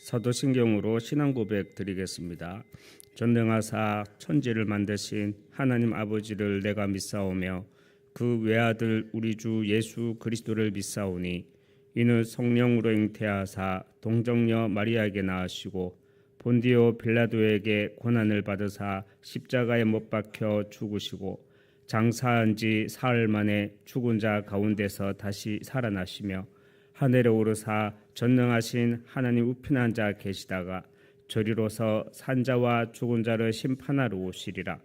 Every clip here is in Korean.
사도신경으로 신앙 고백 드리겠습니다. 전능하사 천지를 만드신 하나님 아버지를 내가 믿사오며 그 외아들 우리 주 예수 그리스도를 믿사오니 이는 성령으로 잉태하사 동정녀 마리아에게 낳으시고 본디오 빌라도에게 고난을 받으사 십자가에 못 박혀 죽으시고 장사한 지 사흘 만에 죽은 자 가운데서 다시 살아나시며 하늘에 오르사 전능하신 하나님 우편한 자 계시다가 저리로서 산자와 죽은 자를 심판하러 오시리라.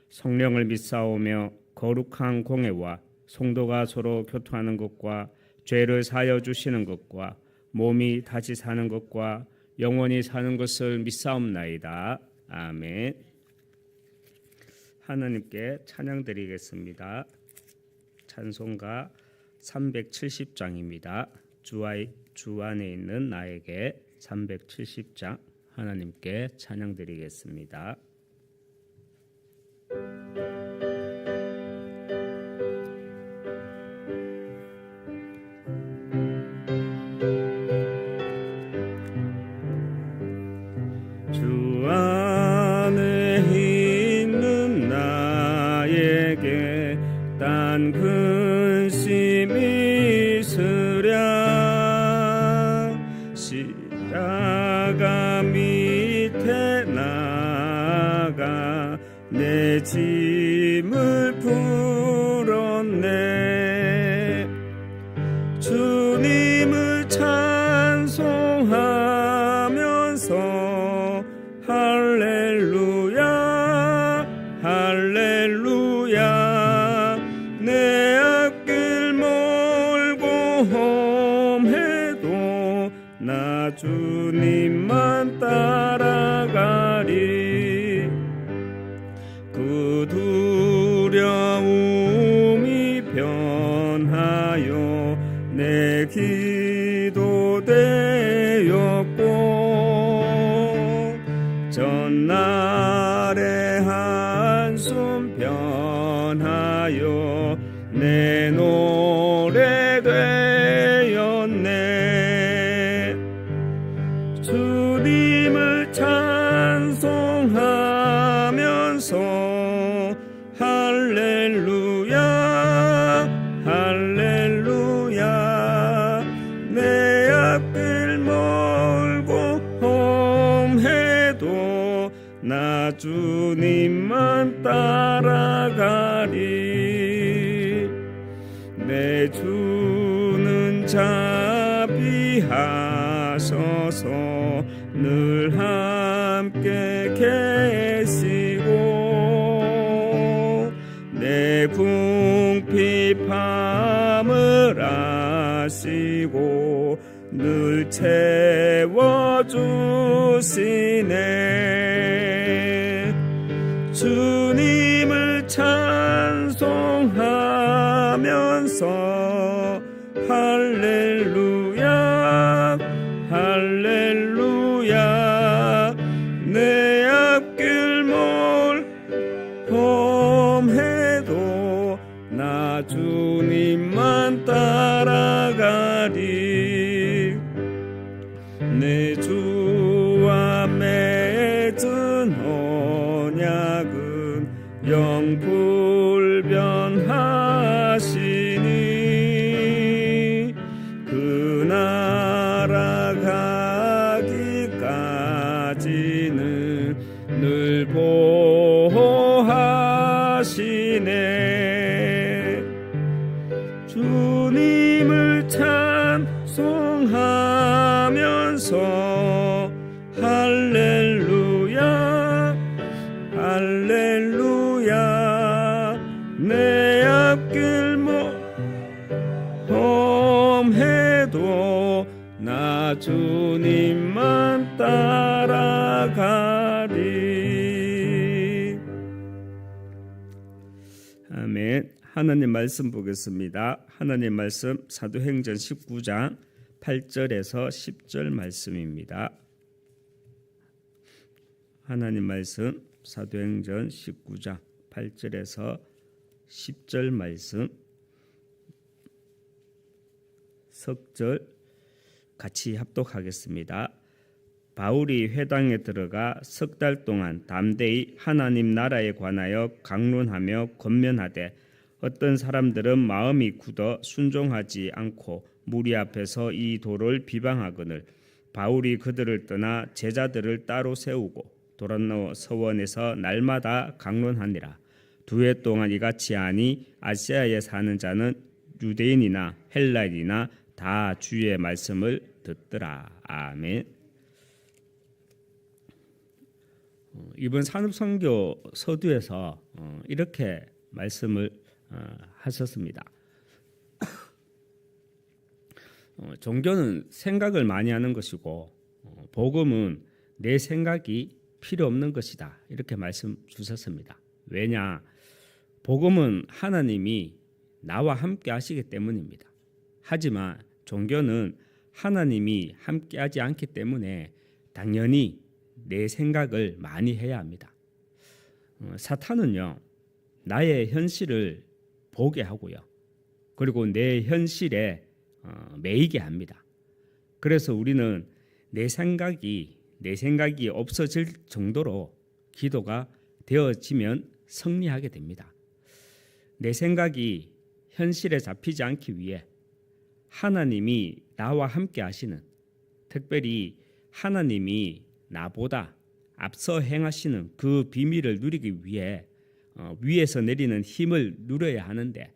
성령을 믿사오며 거룩한 공회와 성도가 서로 교통하는 것과 죄를 사하여 주시는 것과 몸이 다시 사는 것과 영원히 사는 것을 믿사옵나이다. 아멘. 하나님께 찬양 드리겠습니다. 찬송가 370장입니다. 주 안에 있는 나에게 370장 하나님께 찬양 드리겠습니다. 주 안에 있는 나에게 딴 근심이 있으랴 십자가 밑에 나가 내 짐을 풀었네. 주님을 찬송하면서 할렐루야 할렐루야 내 앞길 멀고 험해도 나 주님만 따라가리. 그 두려움이 변하여 내 기도 되었고 전날의 한숨 변하여 내 노래 되었네. 주님을 찬송하면서 할렐루야 할렐루야 내 앞길 멀고 험해도 나 주님만 따라가리. 내 주는 자비하셔서 늘 함께 계시고 내 궁핍함을 아시고 늘 채워주시네. 주님을 찬송하면서 할렐루야 할렐루야 내 앞길 험해도 나 주님만 따라가리. 내 주와 맺은 언약은 영불변하시니 그 나라 가기까지는 늘 보호하시네. 주님을 찬송하면서 할렐루야 할렐루야 내 앞길 험해도 나 주님만 따라가리. 아멘. 하나님 말씀 보겠습니다. 하나님 말씀 사도행전 19장 8절에서 10절 말씀입니다. 하나님 말씀 사도행전 19장 8절에서 10절 말씀 석절 같이 합독하겠습니다. 바울이 회당에 들어가 석 달 동안 담대히 하나님 나라에 관하여 강론하며 권면하되 어떤 사람들은 마음이 굳어 순종하지 않고 무리 앞에서 이 도를 비방하거늘 바울이 그들을 떠나 제자들을 따로 세우고 도란노 서원에서 날마다 강론하니라. 2해 동안 이같이 하니 아시아에 사는 자는 유대인이나 헬라인이나 다 주의 말씀을 듣더라. 아멘. 이번 산업선교 서두에서 이렇게 말씀을 하셨습니다. 종교는 생각을 많이 하는 것이고 복음은 내 생각이 필요 없는 것이다. 이렇게 말씀 주셨습니다. 왜냐? 복음은 하나님이 나와 함께 하시기 때문입니다. 하지만 종교는 하나님이 함께 하지 않기 때문에 당연히 내 생각을 많이 해야 합니다. 사탄은요, 나의 현실을 보게 하고요. 그리고 내 현실에 매이게 합니다. 그래서 우리는 내 생각이 없어질 정도로 기도가 되어지면 승리하게 됩니다. 내 생각이 현실에 잡히지 않기 위해 하나님이 나와 함께 하시는, 특별히 하나님이 나보다 앞서 행하시는 그 비밀을 누리기 위해 위에서 내리는 힘을 누려야 하는데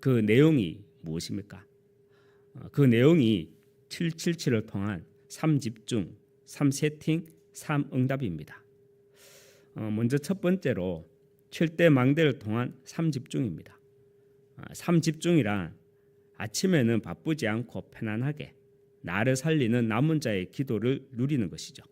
그 내용이 무엇입니까? 그 내용이 777을 통한 3집중, 3세팅, 3응답입니다. 먼저 첫 번째로 7대 망대를 통한 3집중입니다. 3집중이란 아침에는 바쁘지 않고 편안하게 나를 살리는 남은 자의 기도를 누리는 것이죠.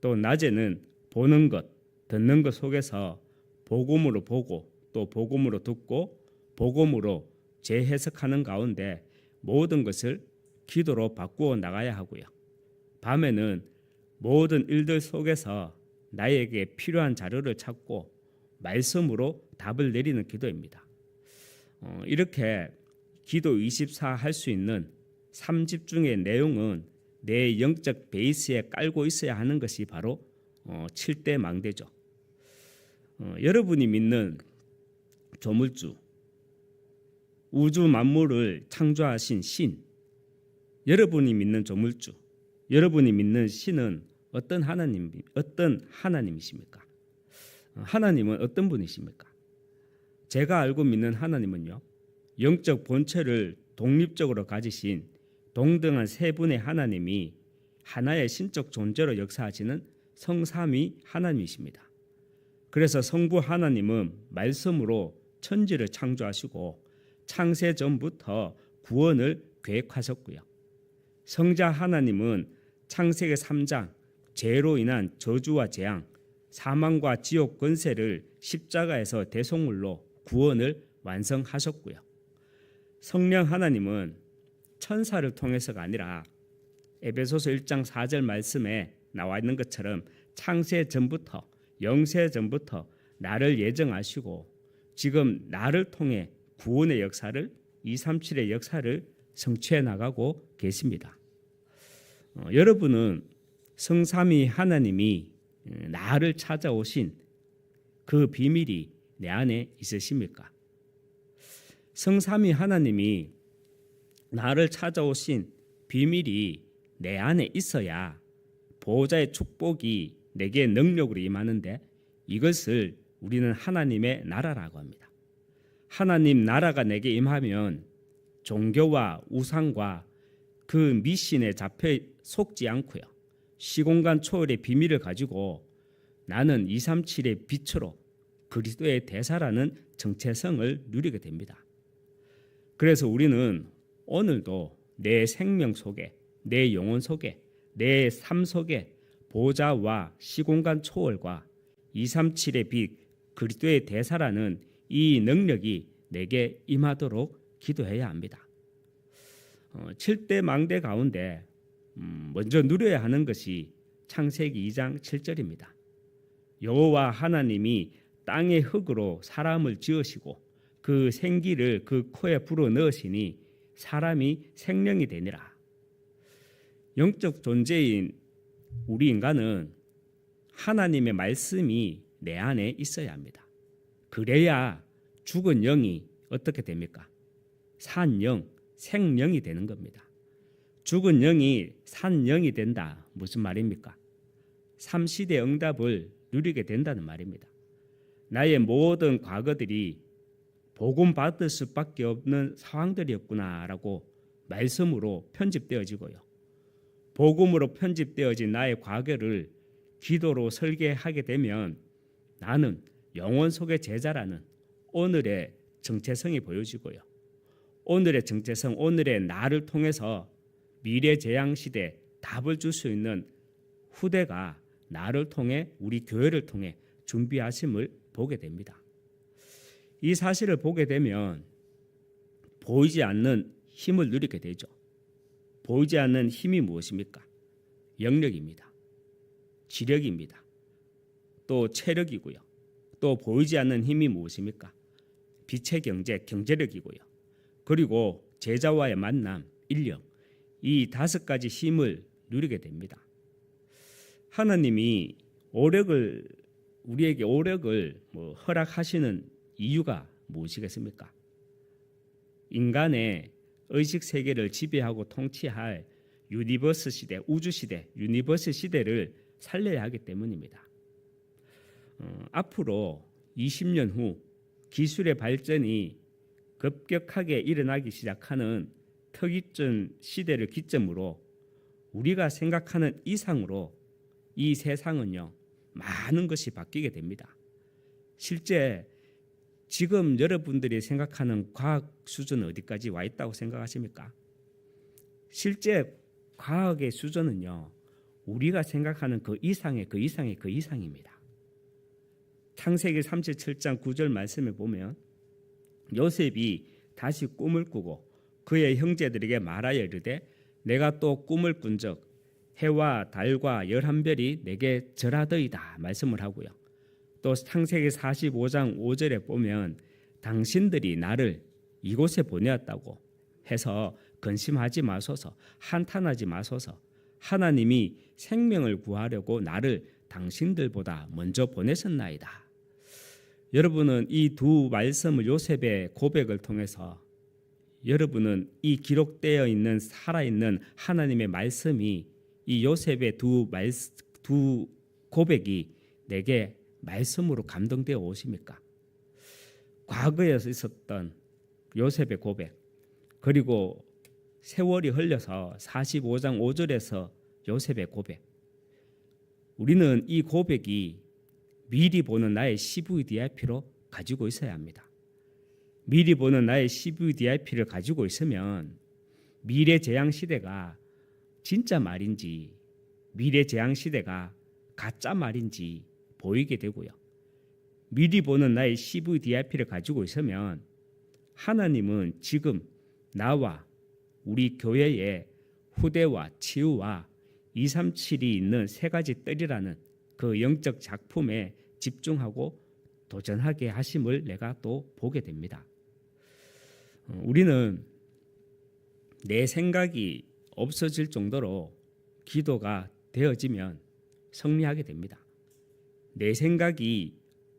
또 낮에는 보는 것, 듣는 것 속에서 복음으로 보고 또 복음으로 듣고 복음으로 재해석하는 가운데 모든 것을 기도로 바꾸어 나가야 하고요. 밤에는 모든 일들 속에서 나에게 필요한 자료를 찾고 말씀으로 답을 내리는 기도입니다. 이렇게 기도 24 할 수 있는 3집중의 내용은 내 영적 베이스에 깔고 있어야 하는 것이 바로 7대 망대죠. 여러분이 믿는 조물주, 우주 만물을 창조하신 신, 여러분이 믿는 조물주, 여러분이 믿는 신은 어떤 하나님이십니까? 하나님은 어떤 분이십니까? 제가 알고 믿는 하나님은요, 영적 본체를 독립적으로 가지신 동등한 세 분의 하나님이 하나의 신적 존재로 역사하시는 성삼위 하나님이십니다. 그래서 성부 하나님은 말씀으로 천지를 창조하시고 창세 전부터 구원을 계획하셨고요. 성자 하나님은 창세기 3장 죄로 인한 저주와 재앙, 사망과 지옥 권세를 십자가에서 대속물로 구원을 완성하셨고요. 성령 하나님은 천사를 통해서가 아니라 에베소서 1장 4절 말씀에 나와 있는 것처럼 창세 전부터 영세 전부터 나를 예정하시고 지금 나를 통해 구원의 역사를 237의 역사를 성취해 나가고 계십니다. 여러분은 성삼위 하나님이 나를 찾아오신 그 비밀이 내 안에 있으십니까? 성삼위 하나님이 나를 찾아오신 비밀이 내 안에 있어야 보호자의 축복이 내게 능력으로 임하는데 이것을 우리는 하나님의 나라라고 합니다. 하나님 나라가 내게 임하면 종교와 우상과 그 미신에 잡혀 속지 않고요. 시공간 초월의 비밀을 가지고 나는 237의 빛으로 그리스도의 대사라는 정체성을 누리게 됩니다. 그래서 우리는 오늘도 내 생명 속에, 내 영혼 속에, 내 삶 속에 보좌와 시공간 초월과 237의 빛, 그리스도의 대사라는 이 능력이 내게 임하도록 기도해야 합니다. 7대 망대 가운데 먼저 누려야 하는 것이 창세기 2장 7절입니다. 여호와 하나님이 땅의 흙으로 사람을 지으시고 그 생기를 그 코에 불어 넣으시니 사람이 생명이 되니라. 영적 존재인 우리 인간은 하나님의 말씀이 내 안에 있어야 합니다. 그래야 죽은 영이 어떻게 됩니까? 산 영, 생령이 되는 겁니다. 죽은 영이 산 영이 된다. 무슨 말입니까? 삼시대 응답을 누리게 된다는 말입니다. 나의 모든 과거들이 복음 받을 수밖에 없는 상황들이었구나라고 말씀으로 편집되어지고요. 복음으로 편집되어진 나의 과거를 기도로 설계하게 되면 나는 영원 속의 제자라는 오늘의 정체성이 보여지고요. 오늘의 정체성, 오늘의 나를 통해서 미래 재앙 시대 답을 줄 수 있는 후대가 나를 통해 우리 교회를 통해 준비하심을 보게 됩니다. 이 사실을 보게 되면 보이지 않는 힘을 누리게 되죠. 보이지 않는 힘이 무엇입니까? 영력입니다. 지력입니다. 또 체력이고요. 또 보이지 않는 힘이 무엇입니까? 빛의 경제, 경제력이고요. 그리고 제자와의 만남, 인력, 이 5가지 힘을 누리게 됩니다. 하나님이 우리에게 오력을 허락하시는 이유가 무엇이겠습니까? 인간의 의식 세계를 지배하고 통치할 유니버스 시대, 우주 시대, 유니버스 시대를 살려야 하기 때문입니다. 앞으로 20년 후 기술의 발전이 급격하게 일어나기 시작하는 특이점 시대를 기점으로 우리가 생각하는 이상으로 이 세상은요, 많은 것이 바뀌게 됩니다. 실제 지금 여러분들이 생각하는 과학 수준은 어디까지 와 있다고 생각하십니까? 실제 과학의 수준은요, 우리가 생각하는 그 이상입니다. 창세기 37장 9절 말씀에 보면 요셉이 다시 꿈을 꾸고 그의 형제들에게 말하여 이르되 내가 또 꿈을 꾼적 해와 달과 11별이 내게 절하더이다 말씀을 하고요. 또 창세기 45장 5절에 보면 당신들이 나를 이곳에 보내었다고 해서 근심하지 마소서, 한탄하지 마소서. 하나님이 생명을 구하려고 나를 당신들보다 먼저 보내셨나이다. 여러분은 이 두 말씀을, 요셉의 고백을 통해서 여러분은 이 기록되어 있는 살아있는 하나님의 말씀이 이 요셉의 두 고백이 내게 말씀으로 감동되어 오십니까? 과거에 있었던 요셉의 고백, 그리고 세월이 흘려서 45장 5절에서 요셉의 고백, 우리는 이 고백이 미리 보는 나의 CVDIP로 가지고 있어야 합니다. 미리 보는 나의 CVDIP를 가지고 있으면 미래 재앙 시대가 진짜 말인지 미래 재앙 시대가 가짜 말인지 보이게 되고요. 미리 보는 나의 CVDIP를 가지고 있으면 하나님은 지금 나와 우리 교회의 후대와 치유와 237이 있는 3가지 뜰이라는 그 영적 작품에 집중하고 도전하게 하심을 내가 또 보게 됩니다. 우리는 내 생각이 없어질 정도로 기도가 되어지면 승리하게 됩니다. 내 생각이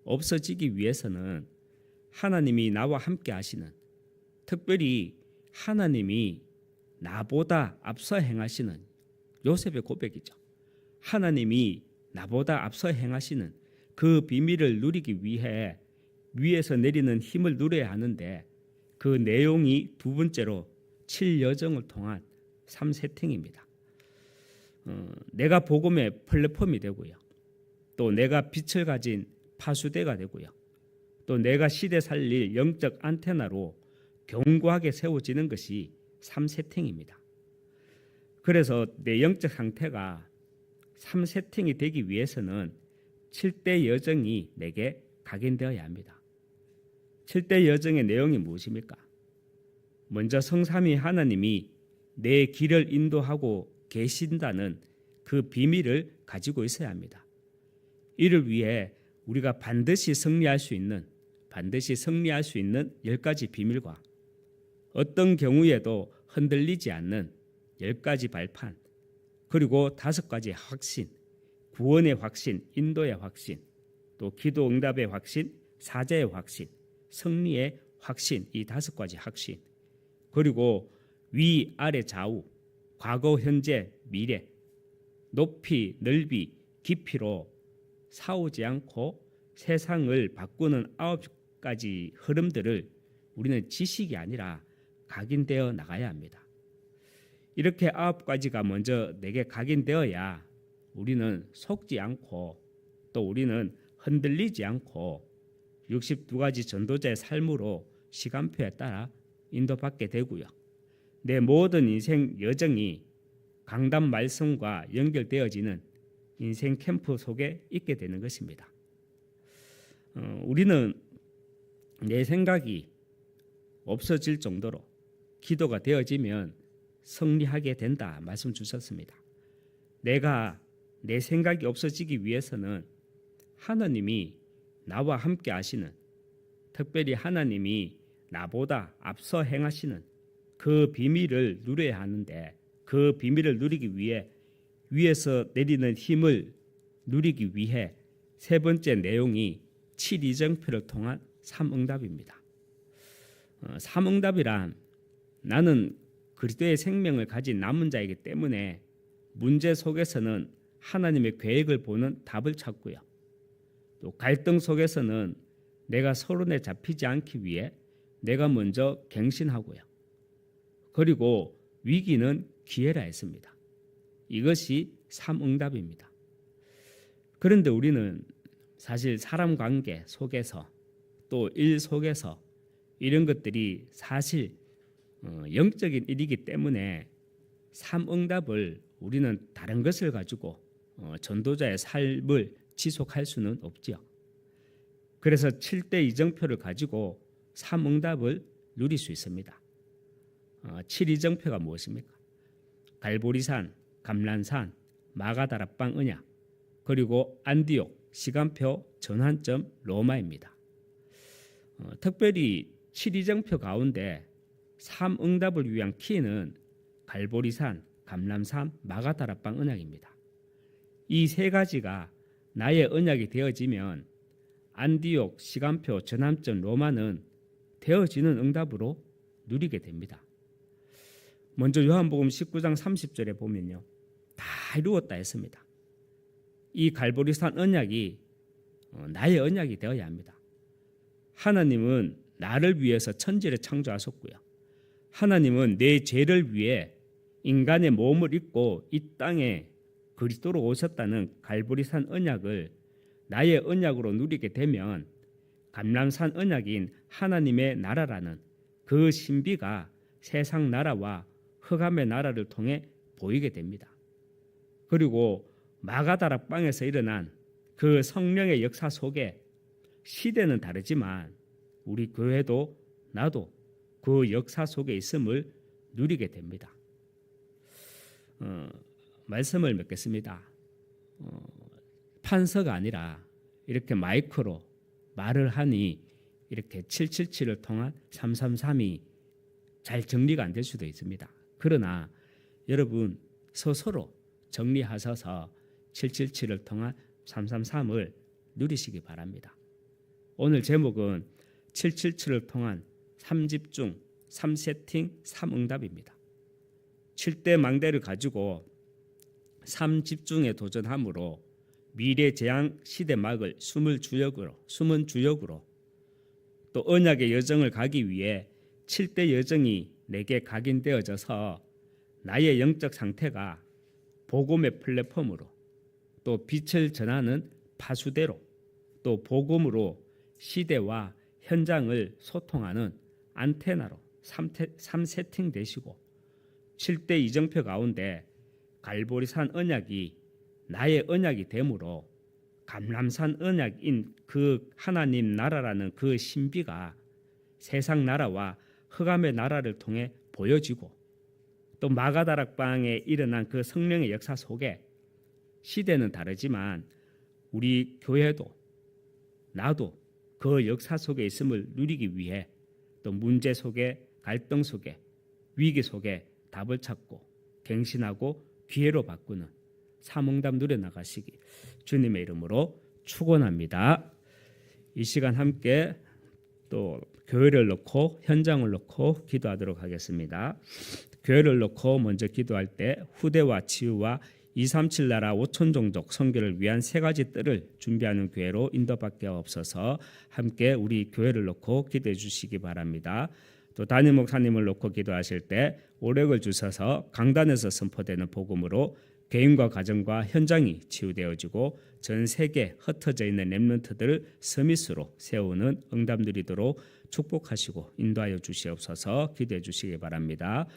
없어지기 위해서는 하나님이 나와 함께 하시는, 특별히 하나님이 나보다 앞서 행하시는 요셉의 고백이죠. 하나님이 나보다 앞서 행하시는 그 비밀을 누리기 위해 위에서 내리는 힘을 누려야 하는데 그 내용이 두 번째로 7여정을 통한 3세팅입니다. 내가 복음의 플랫폼이 되고요. 또 내가 빛을 가진 파수대가 되고요. 또 내가 시대 살릴 영적 안테나로 견고하게 세워지는 것이 3세팅입니다. 그래서 내 영적 상태가 3세팅이 되기 위해서는 7대 여정이 내게 각인되어야 합니다. 7대 여정의 내용이 무엇입니까? 먼저 성삼위 하나님이 내 길을 인도하고 계신다는 그 비밀을 가지고 있어야 합니다. 이를 위해 우리가 반드시 승리할 수 있는 10가지 비밀과 어떤 경우에도 흔들리지 않는 10가지 발판, 그리고 5가지 확신, 구원의 확신, 인도의 확신, 또 기도 응답의 확신, 사죄의 확신, 승리의 확신, 이 5가지 확신, 그리고 위, 아래, 좌우, 과거, 현재, 미래, 높이, 넓이, 깊이로 싸우지 않고 세상을 바꾸는 9가지 흐름들을 우리는 지식이 아니라 각인되어 나가야 합니다. 이렇게 9가지가 먼저 내게 각인되어야 우리는 속지 않고 또 우리는 흔들리지 않고 62가지 전도자의 삶으로 시간표에 따라 인도받게 되고요. 내 모든 인생 여정이 강단 말씀과 연결되어지는 인생 캠프 속에 있게 되는 것입니다. 우리는 내 생각이 없어질 정도로 기도가 되어지면 승리하게 된다 말씀 주셨습니다. 내가 내 생각이 없어지기 위해서는 하나님이 나와 함께 하시는, 특별히 하나님이 나보다 앞서 행하시는 그 비밀을 누려야 하는데, 그 비밀을 누리기 위해 위에서 내리는 힘을 누리기 위해 3번째 내용이 7이정표를 통한 3응답입니다. 3응답이란 나는 그리스도의 생명을 가진 남은 자이기 때문에 문제 속에서는 하나님의 계획을 보는 답을 찾고요. 또 갈등 속에서는 내가 서론에 잡히지 않기 위해 내가 먼저 갱신하고요. 그리고 위기는 기회라 했습니다. 이것이 3응답입니다. 그런데 우리는 사실 사람 관계 속에서 또 일 속에서 이런 것들이 사실 영적인 일이기 때문에 3응답을 우리는 다른 것을 가지고 전도자의 삶을 지속할 수는 없지요. 그래서 7대 이정표를 가지고 3응답을 누릴 수 있습니다. 7이정표가 무엇입니까? 갈보리산, 감람산, 마가다락방 언약, 그리고 안디옥, 시간표, 전환점, 로마입니다. 특별히 7이정표 가운데 3응답을 위한 키는 갈보리산, 감람산, 마가다락방 언약입니다. 이 3가지가 나의 언약이 되어지면 안디옥, 시간표, 전환점, 로마는 되어지는 응답으로 누리게 됩니다. 먼저 요한복음 19장 30절에 보면요, 다 이루었다 했습니다. 이 갈보리산 언약이 나의 언약이 되어야 합니다. 하나님은 나를 위해서 천지를 창조하셨고요. 하나님은 내 죄를 위해 인간의 몸을 입고 이 땅에 그리스도로 오셨다는 갈보리산 언약을 나의 언약으로 누리게 되면 감람산 언약인 하나님의 나라라는 그 신비가 세상 나라와 흑암의 나라를 통해 보이게 됩니다. 그리고 마가다락방에서 일어난 그 성령의 역사 속에 시대는 다르지만 우리 교회도 나도 그 역사 속에 있음을 누리게 됩니다. 말씀을 맺겠습니다. 판서가 아니라 이렇게 마이크로 말을 하니 이렇게 777을 통한 333이 잘 정리가 안 될 수도 있습니다. 그러나 여러분 스스로 정리하셔서 777을 통한 333을 누리시기 바랍니다. 오늘 제목은 777을 통한 3집중, 3세팅, 3응답입니다. 7대 망대를 가지고 3집중에 도전함으로 미래 재앙 시대 막을 숨은 주역으로 또 언약의 여정을 가기 위해 7대 여정이 내게 각인되어져서 나의 영적 상태가 복음의 플랫폼으로 또 빛을 전하는 파수대로 또 복음으로 시대와 현장을 소통하는 안테나로 3세팅 되시고 7대 이정표 가운데 갈보리산 언약이 나의 언약이 되므로 감람산 언약인 그 하나님 나라라는 그 신비가 세상 나라와 흑암의 나라를 통해 보여지고 또 마가다락방에 일어난 그 성령의 역사 속에 시대는 다르지만 우리 교회도 나도 그 역사 속에 있음을 누리기 위해 또 문제 속에 갈등 속에 위기 속에 답을 찾고 갱신하고 기회로 바꾸는 사명답 누려나가시기 주님의 이름으로 축원합니다. 이 시간 함께 또 교회를 놓고 현장을 놓고 기도하도록 하겠습니다. 교회를 놓고 먼저 기도할 때 후대와 치유와 237 나라 5천 종족 선교를 위한 세 가지 뜰을 준비하는 교회로 인도받게 없어서 함께 우리 교회를 놓고 기도해 주시기 바랍니다. 또 담임 목사님을 놓고 기도하실 때 오력을 주셔서 강단에서 선포되는 복음으로 개인과 가정과 현장이 치유되어지고 전 세계 흩어져 있는 렘넌트들을 서밋으로 세우는 응답 누리도록 축복하시고 인도하여 주시옵소서 기도해 주시기 바랍니다.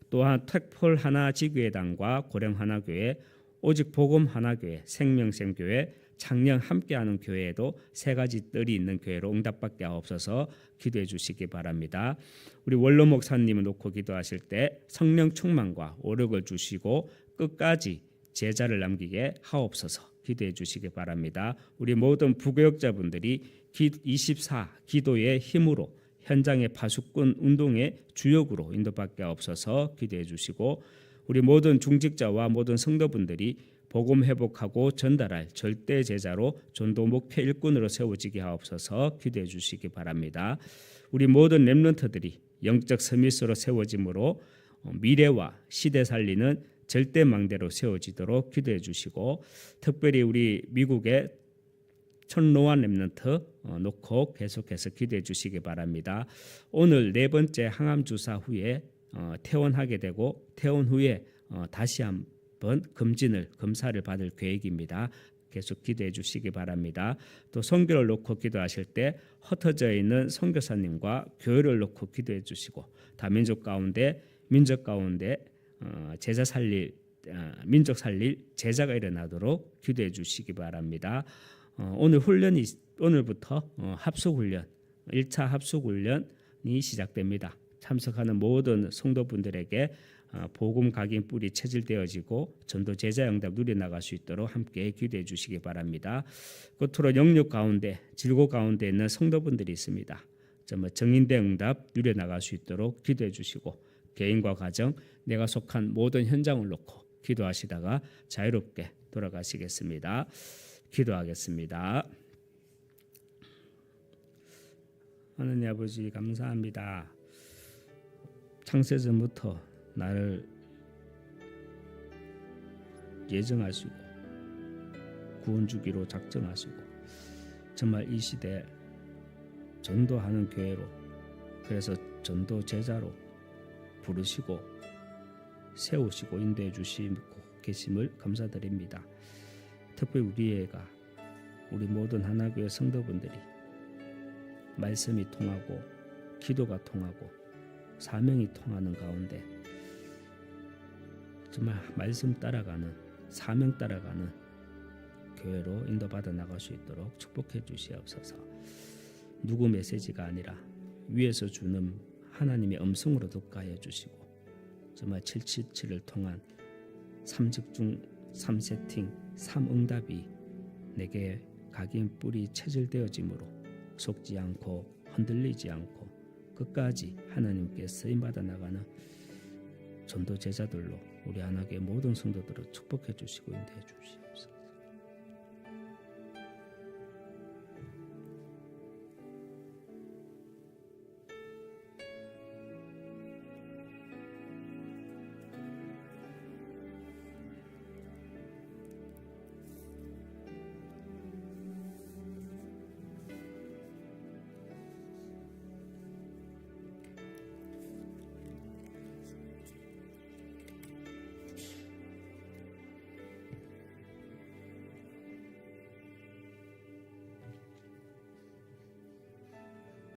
또한 택폴 하나지교회당과 고령 하나교회, 오직 복음 하나교회, 생명샘교회, 창녕 함께하는 교회에도 세 가지 뜰이 있는 교회로 응답받게 하옵소서 기도해 주시기 바랍니다. 우리 원로 목사님을 놓고 기도하실 때 성령 충만과 오력을 주시고 끝까지 제자를 남기게 하옵소서 기도해 주시기 바랍니다. 우리 모든 부교역자분들이 24 기도의 힘으로 현장의 파수꾼 운동의 주역으로 인도받게 없어서 기도해 주시고 우리 모든 중직자와 모든 성도분들이 복음 회복하고 전달할 절대 제자로 전도 목표 일꾼으로 세워지게 하옵소서 기도해 주시기 바랍니다. 우리 모든 렘넌트들이 영적 서밋으로 세워짐으로 미래와 시대 살리는 절대 망대로 세워지도록 기도해 주시고 특별히 우리 미국의 천로한 렘넌트 놓고 계속해서 기도해 주시기 바랍니다. 오늘 네 번째 항암 주사 후에 퇴원하게 되고 퇴원 후에 다시 한번 검사를 받을 계획입니다. 계속 기도해 주시기 바랍니다. 또 선교를 놓고 기도하실 때 흩어져 있는 선교사님과 교회를 놓고 기도해 주시고 다민족 가운데 민족 가운데 제자 살릴 민족 살릴 제자가 일어나도록 기도해 주시기 바랍니다. 오늘부터 합숙훈련 1차 합숙훈련이 시작됩니다. 참석하는 모든 성도분들에게 복음 각인 뿔이 체질되어지고 전도 제자 응답 누려나갈 수 있도록 함께 기도해 주시기 바랍니다. 끝으로 영육 가운데 질고 가운데 있는 성도분들이 있습니다. 정인대 응답 누려나갈 수 있도록 기도해 주시고 개인과 가정 내가 속한 모든 현장을 놓고 기도하시다가 자유롭게 돌아가시겠습니다. 기도하겠습니다. 하느님 아버지 감사합니다. 창세전부터 나를 예정하시고 구원주기로 작정하시고 정말 이 시대 전도하는 교회로 그래서 전도 제자로 부르시고 세우시고 인도해 주시고 계심을 감사드립니다. 특별히 우리 모든 하나교회 성도분들이 말씀이 통하고 기도가 통하고 사명이 통하는 가운데 정말 말씀 따라가는 사명 따라가는 교회로 인도받아 나갈 수 있도록 축복해 주시옵소서. 누구 메시지가 아니라 위에서 주는 하나님의 음성으로 듣게 하여 주시고 정말 777을 통한 3집중 3세팅 3응답이 내게 각인 뿔이 체질되어짐으로 속지 않고 흔들리지 않고 끝까지 하나님께 쓰임받아 나가는 전도 제자들로 우리 하나교회 모든 성도들을 축복해 주시고 인도해 주시옵소서.